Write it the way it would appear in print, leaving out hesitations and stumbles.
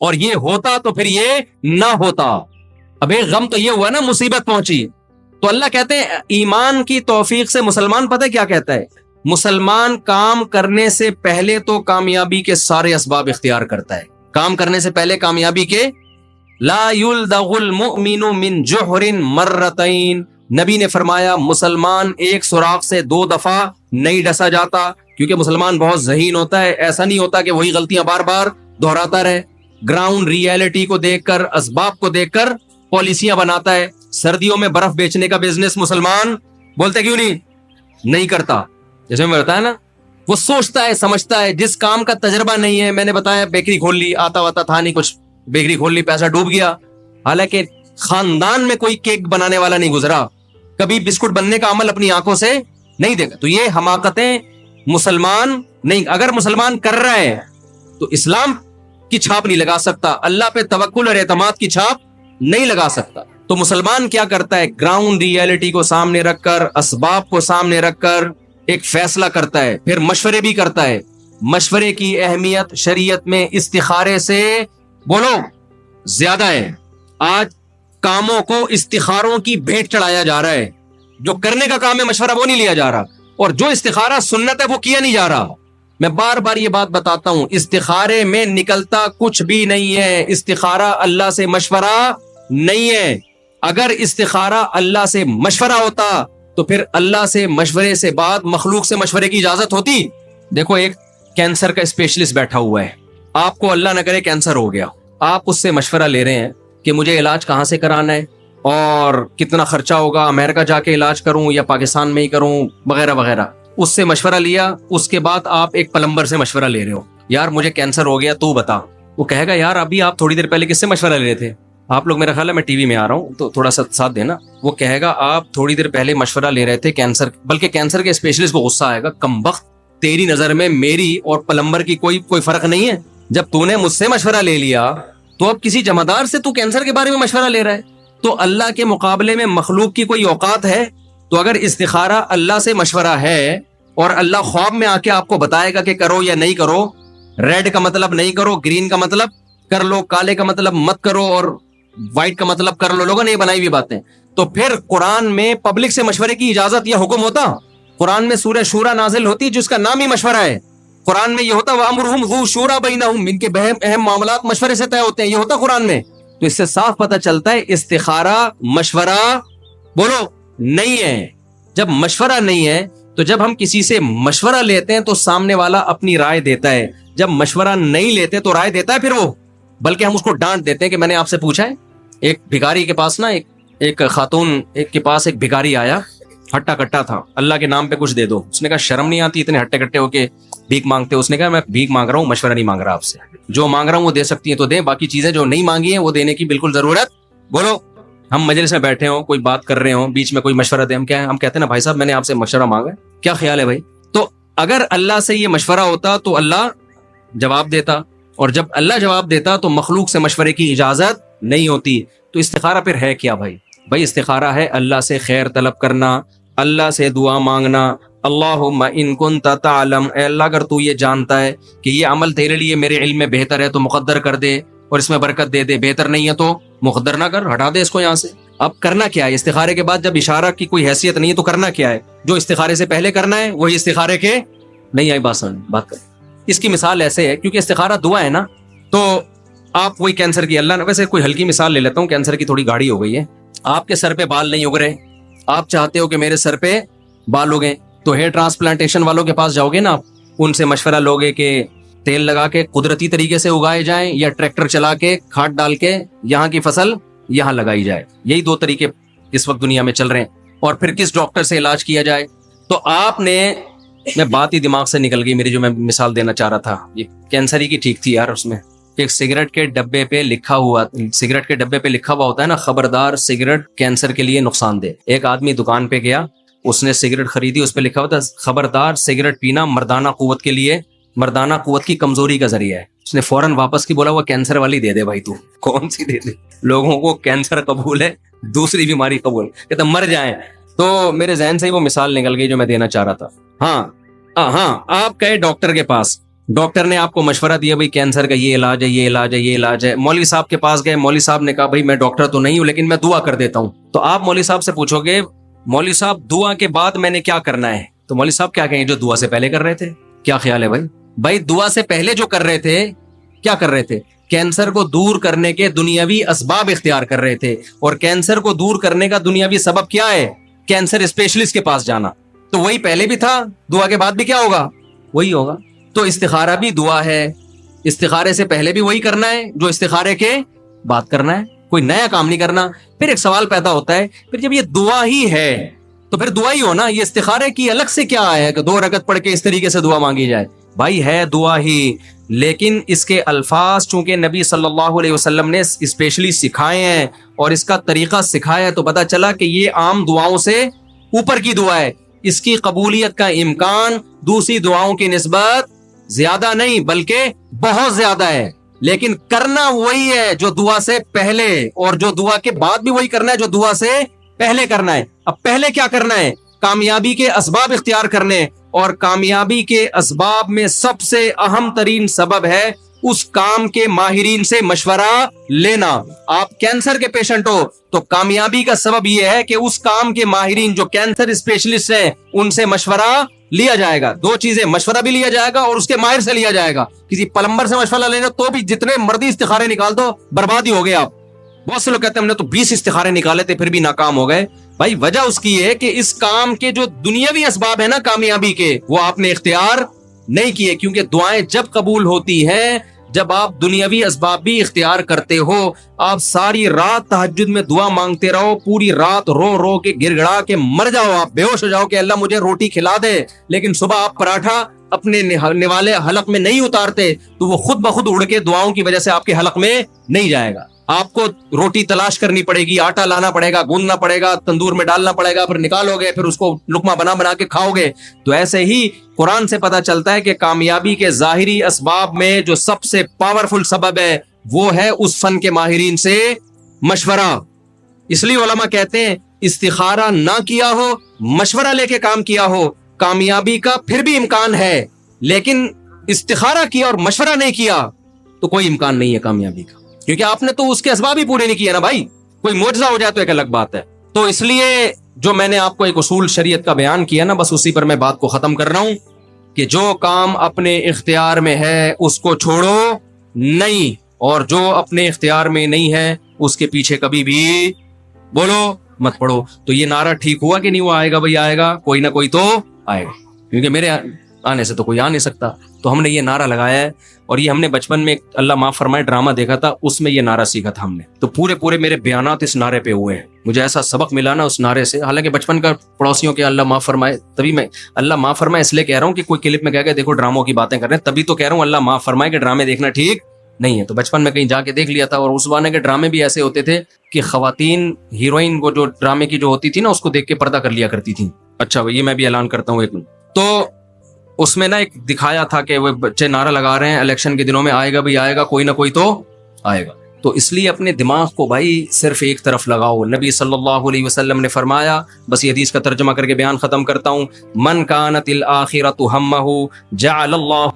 اور یہ ہوتا تو پھر یہ نہ ہوتا. اب ایک غم تو یہ ہوا نا, مصیبت پہنچی. تو اللہ کہتے ہیں ایمان کی توفیق سے مسلمان پتہ کیا کہتا ہے, مسلمان کام کرنے سے پہلے تو کامیابی کے سارے اسباب اختیار کرتا ہے. کام کرنے سے پہلے کامیابی کے, لا یلدغ المؤمن من جحر مرتين, نبی نے فرمایا مسلمان ایک سوراخ سے 2 دفعہ نہیں ڈسا جاتا, کیونکہ مسلمان بہت ذہین ہوتا ہے. ایسا نہیں ہوتا کہ وہی غلطیاں بار بار دہراتا رہے. گراؤنڈ ریئلٹی کو دیکھ کر, اسباب کو دیکھ کر پالیسیاں بناتا ہے. سردیوں میں برف بیچنے کا بزنس مسلمان بولتے کیوں نہیں کرتا؟ جیسے میں بتایا نا, وہ سوچتا ہے, سمجھتا ہے. جس کام کا تجربہ نہیں ہے, میں نے بتایا بیکری کھول لی, آتا واتا تھا نہیں کچھ, بیکری کھول لی, پیسہ ڈوب گیا. حالانکہ خاندان میں کوئی کیک بنانے والا نہیں گزرا, کبھی بسکٹ بننے کا عمل اپنی آنکھوں سے نہیں دیکھا. تو یہ حماقتیں مسلمان نہیں. اگر مسلمان کر رہا ہے تو اسلام کی چھاپ نہیں لگا سکتا, اللہ پہ توکل اور اعتماد کی چھاپ نہیں لگا سکتا. تو مسلمان کیا کرتا ہے, گراؤنڈ ریئلٹی کو سامنے رکھ کر, اسباب کو سامنے رکھ کر ایک فیصلہ کرتا ہے, پھر مشورے بھی کرتا ہے. مشورے کی اہمیت شریعت میں استخارے سے بولو زیادہ ہے. آج کاموں کو استخاروں کی بھیٹ چڑھایا جا رہا ہے. جو کرنے کا کام ہے مشورہ وہ نہیں لیا جا رہا, اور جو استخارہ سنت ہے وہ کیا نہیں جا رہا. میں بار بار یہ بات بتاتا ہوں, استخارے میں نکلتا کچھ بھی نہیں ہے. استخارہ اللہ سے مشورہ نہیں ہے. اگر استخارہ اللہ سے مشورہ ہوتا تو پھر اللہ سے مشورے سے بعد مخلوق سے مشورے کی اجازت ہوتی. دیکھو ایک کینسر کا اسپیشلسٹ بیٹھا ہوا ہے, آپ کو اللہ نہ کرے کینسر ہو گیا, آپ اس سے مشورہ لے رہے ہیں کہ مجھے علاج کہاں سے کرانا ہے اور کتنا خرچہ ہوگا, امریکہ جا کے علاج کروں یا پاکستان میں ہی کروں وغیرہ وغیرہ. اس سے مشورہ لیا, اس کے بعد آپ ایک پلمبر سے مشورہ لے رہے ہو, یار مجھے کینسر ہو گیا تو بتا. وہ کہے گا یار ابھی آپ تھوڑی دیر پہلے کس سے مشورہ لے رہے تھے؟ آپ لوگ میرا خیال ہے میں ٹی وی میں آ رہا ہوں تو تھوڑا سا ساتھ دینا. وہ کہے گا آپ تھوڑی دیر پہلے مشورہ لے رہے تھے کینسر, بلکہ کینسر کے اسپیشلسٹ کو غصہ آئے گا, کمبخت تیری نظر میں میری اور پلمبر کی کوئی فرق نہیں ہے. جب تو نے مجھ سے مشورہ لے لیا تو اب کسی جمعدار سے تو کینسر کے بارے میں مشورہ لے رہا ہے. تو اللہ کے مقابلے میں مخلوق کی کوئی اوقات ہے؟ تو اگر استخارہ اللہ سے مشورہ ہے اور اللہ خواب میں آ کے آپ کو بتائے گا کہ کرو یا نہیں کرو, ریڈ کا مطلب نہیں کرو, گرین کا مطلب کر لو, کالے کا مطلب مت کرو, اور وائٹ کا مطلب کر لو, لوگوں نے یہ بنائی ہوئی باتیں. تو پھر قرآن میں پبلک سے مشورے کی اجازت یا حکم ہوتا؟ قرآن میں سورہ شورا نازل ہوتی جس کا نام ہی مشورہ ہے. قرآن میں یہ ہوتا وَأَمْرُهُمْ ذُو شُورَىٰ بَيْنَهُمْ, ان کے اہم معاملات مشورے سے طے ہوتے ہیں, یہ ہوتا قرآن میں. تو اس سے صاف پتہ چلتا ہے استخارہ مشورہ بولو نہیں ہے. جب مشورہ نہیں ہے تو جب ہم کسی سے مشورہ لیتے ہیں تو سامنے والا اپنی رائے دیتا ہے, جب مشورہ نہیں لیتے تو رائے دیتا ہے پھر وہ, بلکہ ہم اس کو ڈانٹ دیتے ہیں کہ میں نے آپ سے پوچھا ہے. ایک بھکاری کے پاس نا ایک خاتون کے پاس ایک بھکاری آیا, ہٹا کٹا تھا, اللہ کے نام پہ کچھ دے دو. اس نے کہا شرم نہیں آتی اتنے ہٹے کٹے ہو کے بھیک مانگتے ہو؟ اس نے کہا میں بھیک مانگ رہا ہوں, مشورہ نہیں مانگ رہا آپ سے. جو مانگ رہا ہوں وہ دے سکتی ہیں تو دیں, باقی چیزیں جو نہیں مانگی ہیں وہ دینے کی بالکل ضرورت. بولو ہم مجلس میں بیٹھے ہوں, کوئی بات کر رہے ہوں, بیچ میں کوئی مشورہ دے, ہم کہتے ہیں نا بھائی صاحب میں نے آپ سے مشورہ مانگا, کیا خیال ہے بھائی؟ تو اگر اللہ سے یہ مشورہ ہوتا تو اللہ جواب دیتا, اور جب اللہ جواب دیتا تو مخلوق سے مشورے کی اجازت نہیں ہوتی. تو استخارہ پھر ہے کیا بھائی؟ استخارہ ہے اللہ سے خیر طلب کرنا, اللہ سے دعا مانگنا. اللہم ان کنت تعلم, اے اللہ اگر تو یہ جانتا ہے کہ یہ عمل تیرے لیے میرے علم میں بہتر ہے تو مقدر کر دے اور اس میں برکت دے دے, بہتر نہیں ہے تو مقدر نہ کر, ہٹا دے اس کو یہاں سے. اب کرنا کیا ہے استخارے کے بعد؟ جب اشارہ کی کوئی حیثیت نہیں ہے تو کرنا کیا ہے؟ جو استخارے سے پہلے کرنا ہے وہی استخارے کے نہیں آئی بات کر. اس کی مثال ایسے ہے, کیونکہ استخارہ دعا ہے نا, تو آپ وہی کینسر کی, اللہ نے ویسے کوئی ہلکی مثال لے لیتا ہوں, کینسر کی تھوڑی گاڑی ہو گئی ہے, آپ کے سر پہ بال نہیں اگ رہے, آپ چاہتے ہو کہ میرے سر پہ بال اگیں, تو ہیئر ٹرانسپلانٹیشن والوں کے پاس جاؤ گے نا آپ, ان سے مشورہ لوگے کہ تیل لگا کے قدرتی طریقے سے اگائے جائیں یا ٹریکٹر چلا کے کھاد ڈال کے یہاں کی فصل یہاں لگائی جائے. یہی 2 طریقے اس وقت دنیا میں چل رہے ہیں. اور پھر کس ڈاکٹر سے علاج کیا جائے؟ تو آپ نے, میں بات ہی دماغ سے نکل گئی میری جو میں مثال دینا چاہ رہا تھا, یہ کینسر ہی کی ٹھیک تھی یار. اس میں ایک سگریٹ کے ڈبے پہ لکھا ہوا ہوتا ہے نا, خبردار سگریٹ کینسر کے لیے نقصان دہ. ایک آدمی دکان پہ گیا, اس نے سگریٹ خریدی, اس پہ لکھا ہوتا ہے خبردار سگریٹ پینا مردانہ قوت کے لیے, مردانہ قوت کی کمزوری کا ذریعہ ہے. اس نے فوراً واپس کی بولا وہ کینسر والی دے دے بھائی, تو کون سی دے دے, لوگوں کو کینسر قبول ہے, دوسری بیماری قبول, کہتے مر جائیں. تو میرے ذہن سے ہی وہ مثال نکل گئی جو میں دینا چاہ رہا تھا. ہاں آپ گئے ڈاکٹر کے پاس, ڈاکٹر نے آپ کو مشورہ دیا بھائی کینسر کا یہ علاج ہے، یہ علاج ہے، یہ علاج ہے، مولوی صاحب کے پاس گئے، مولوی صاحب نے کہا بھائی میں ڈاکٹر تو نہیں ہوں لیکن میں دعا کر دیتا ہوں. تو آپ مولوی صاحب سے پوچھو گے مولوی صاحب دعا کے بعد میں نے کیا کرنا ہے، تو مولوی صاحب کیا کہیں گے جو دعا سے پہلے کر رہے تھے. کیا خیال ہے بھائی دعا سے پہلے جو کر رہے تھے کیا کر رہے تھے؟ کینسر کو دور کرنے کے دنیاوی اسباب اختیار کر رہے تھے. اور کینسر کو دور کرنے کا دنیاوی سبب کیا ہے؟ کینسر اسپیشلسٹ کے پاس جانا. تو وہی پہلے بھی تھا، دعا کے بعد بھی کیا ہوگا؟ وہی ہوگا. تو استخارہ بھی دعا ہے، استخارے سے پہلے بھی وہی کرنا ہے جو استخارے کے بعد کرنا ہے، کوئی نیا کام نہیں کرنا. پھر ایک سوال پیدا ہوتا ہے پھر جب یہ دعا ہی ہے تو پھر دعا ہی ہو نا، یہ استخارے کی الگ سے کیا ہے کہ 2 رکعت پڑھ کے اس طریقے سے دعا مانگی جائے؟ بھائی ہے دعا ہی، لیکن اس کے الفاظ چونکہ نبی صلی اللہ علیہ وسلم نے اسپیشلی سکھائے ہیں اور اس کا طریقہ سکھایا ہے، تو پتا چلا کہ یہ عام دعاؤں سے اوپر کی دعا ہے. اس کی قبولیت کا امکان دوسری دعاؤں کی نسبت زیادہ نہیں بلکہ بہت زیادہ ہے. لیکن کرنا وہی ہے جو دعا سے پہلے، اور جو دعا کے بعد بھی وہی کرنا ہے جو دعا سے پہلے کرنا ہے. اب پہلے کیا کرنا ہے؟ کامیابی کے اسباب اختیار کرنے، اور کامیابی کے اسباب میں سب سے اہم ترین سبب ہے اس کام کے ماہرین سے مشورہ لینا. آپ کینسر کے پیشنٹ ہو تو کامیابی کا سبب یہ ہے کہ اس کام کے ماہرین جو کینسر اسپیشلسٹ ہیں ان سے مشورہ لیا جائے گا. 2 چیزیں، مشورہ بھی لیا جائے گا اور اس کے ماہر سے لیا جائے گا. کسی پلمبر سے مشورہ لینا تو بھی جتنے مرضی استخارے نکال دو برباد ہی ہو گئے آپ. بہت سے لوگ کہتے ہیں ہم نے تو 20 استخارے نکالے تھے پھر بھی ناکام ہو گئے. بھائی وجہ اس کی ہے کہ اس کام کے جو دنیاوی اسباب ہیں نا کامیابی کے، وہ آپ نے اختیار نہیں کیے. کیونکہ دعائیں جب قبول ہوتی ہیں جب آپ دنیاوی اسباب بھی اختیار کرتے ہو. آپ ساری رات تہجد میں دعا مانگتے رہو، پوری رات رو رو کے گر گڑا کے مر جاؤ، آپ بے ہوش ہو جاؤ کہ اللہ مجھے روٹی کھلا دے، لیکن صبح آپ پراٹھا اپنے نوالے حلق میں نہیں اتارتے تو وہ خود بخود اڑ کے دعاؤں کی وجہ سے آپ کے حلق میں نہیں جائے گا. آپ کو روٹی تلاش کرنی پڑے گی، آٹا لانا پڑے گا، گوندنا پڑے گا، تندور میں ڈالنا پڑے گا، پھر نکالو گے، پھر اس کو لقمہ بنا بنا کے کھاؤ گے. تو ایسے ہی قرآن سے پتا چلتا ہے کہ کامیابی کے ظاہری اسباب میں جو سب سے پاورفل سبب ہے وہ ہے اس فن کے ماہرین سے مشورہ. اس لیے علماء کہتے ہیں استخارہ نہ کیا ہو، مشورہ لے کے کام کیا ہو، کامیابی کا پھر بھی امکان ہے. لیکن استخارہ کیا اور مشورہ نہیں کیا تو کوئی امکان نہیں ہے کامیابی کا، کیونکہ آپ نے تو اس کے اسباب ہی پورے نہیں کیے نا بھائی. کوئی معجزہ ہو جائے تو ایک الگ بات ہے. تو اس لیے جو میں نے آپ کو ایک اصول شریعت کا بیان کیا نا، بس اسی پر میں بات کو ختم کر رہا ہوں کہ جو کام اپنے اختیار میں ہے اس کو چھوڑو نہیں، اور جو اپنے اختیار میں نہیں ہے اس کے پیچھے کبھی بھی بولو مت پڑو. تو یہ نعرہ ٹھیک ہوا کہ نہیں ہوا؟ آئے گا بھائی آئے گا، کوئی نہ کوئی تو آئے گا، کیونکہ میرے آنے سے تو کوئی آ نہیں سکتا. تو ہم نے یہ نعرہ لگایا ہے، اور یہ ہم نے بچپن میں اللہ معاف فرمائے ڈرامہ دیکھا تھا، اس میں یہ نعرہ سیکھا تھا ہم نے. تو پورے میرے بیانات اس نعرے پہ ہوئے ہیں. مجھے ایسا سبق ملا نا اس نعرے سے، حالانکہ بچپن کا پڑوسیوں کے اللہ معاف فرمائے، تبھی میں اللہ معاف فرمائے اس لیے کہہ رہا ہوں کہ کوئی کلپ میں کہہ کے دیکھو ڈراموں کی باتیں کر رہے ہیں، تبھی تو کہہ رہا ہوں اللہ معاف فرمائے کہ ڈرامے دیکھنا ٹھیک نہیں ہے. تو بچپن میں کہیں جا کے دیکھ لیا تھا، اور اس زمانے کے ڈرامے بھی ایسے ہوتے تھے کہ خواتین ہیروئن کو جو ڈرامے کی جو ہوتی تھی نا اس کو دیکھ کے پردہ کر لیا کرتی تھی. اچھا یہ میں بھی اعلان کرتا ہوں ایک، تو اس میں نا ایک دکھایا تھا کہ وہ بچے نعرہ لگا رہے ہیں الیکشن کے دنوں میں آئے گا بھی آئے گا، کوئی نہ کوئی تو آئے گا. تو اس لیے اپنے دماغ کو بھائی صرف ایک طرف لگاؤ. نبی صلی اللہ علیہ وسلم نے فرمایا، بس یہ حدیث کا ترجمہ کر کے بیان ختم کرتا ہوں، من کانت الآخرۃ ہمہ جعل اللہ